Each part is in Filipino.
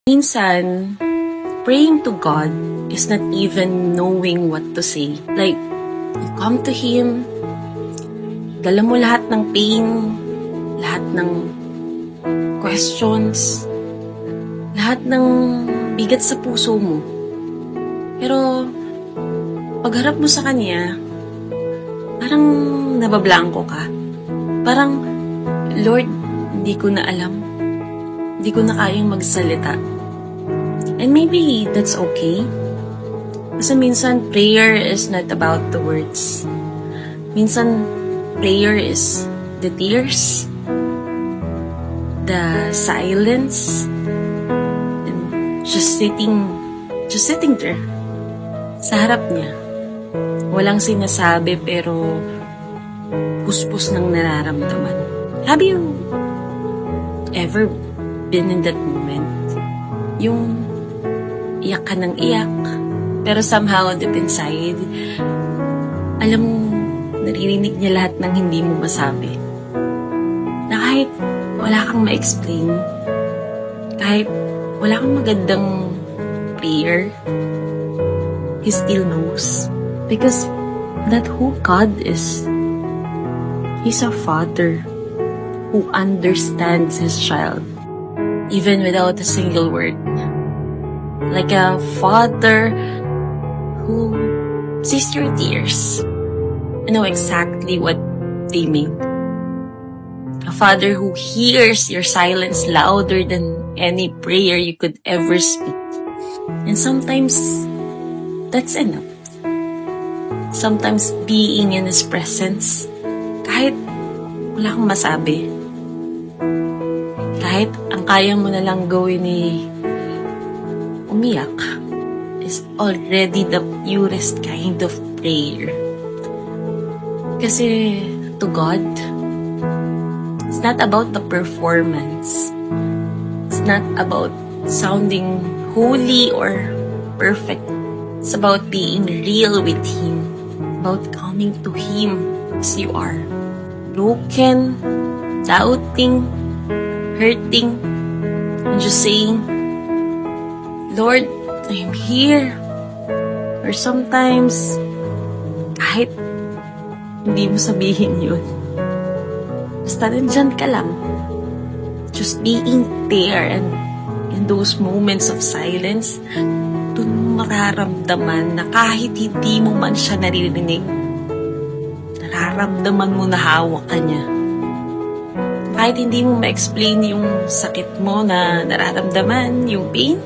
Minsan, praying to God is not even knowing what to say. Like, you come to Him, dala mo lahat ng pain, lahat ng questions, lahat ng bigat sa puso mo. Pero, pagharap mo sa Kanya, parang nabablangko ka. Parang, Lord, hindi ko na alam. Hindi ko na kayang magsalita. And maybe that's okay. Kasi minsan, prayer is not about the words. Minsan, prayer is the tears, the silence, and just sitting there, sa harap niya. Walang sinasabi pero puspos ng nararamdaman. Have you ever been in that moment? Yung iyak ka ng iyak, pero somehow deep inside, alam mo, naririnig niya lahat ng hindi mo masabi. Na kahit wala kang ma-explain, kahit wala kang magandang prayer, He still knows. Because that's who God is. He's a father who understands his child, even without a single word. Like a father who sees your tears and know exactly what they mean. A father who hears your silence louder than any prayer you could ever speak. And sometimes, that's enough. Sometimes being in His presence, kahit wala kang masabi, kahit ang kaya mo na lang gawin ni umiyak, is already the purest kind of prayer. Kasi to God, it's not about the performance. It's not about sounding holy or perfect. It's about being real with Him, about coming to Him as you are. Broken, doubting, hurting, and just saying, Lord, I'm here. Or sometimes, kahit hindi mo sabihin yun, basta nandyan ka lang. Just being there and in those moments of silence, dun mo mararamdaman na kahit hindi mo man siya naririnig, nararamdaman mo na hawak ka niya. Kahit hindi mo ma-explain yung sakit mo na nararamdaman, yung pain,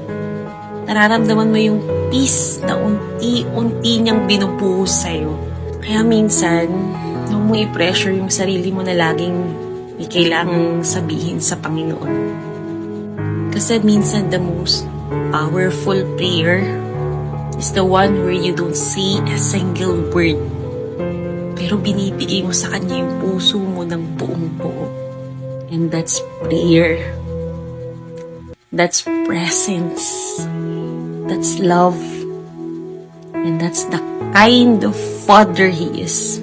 nararamdaman mo yung peace na unti-unti niyang binubuhos sa'yo. Kaya minsan, huwag mo i-pressure yung sarili mo na laging may kailangang sabihin sa Panginoon. Kasi minsan the most powerful prayer is the one where you don't say a single word. Pero binibigay mo sa Kanya yung puso mo ng buong buo. And that's prayer. That's presence. That's love. And that's the kind of Father He is.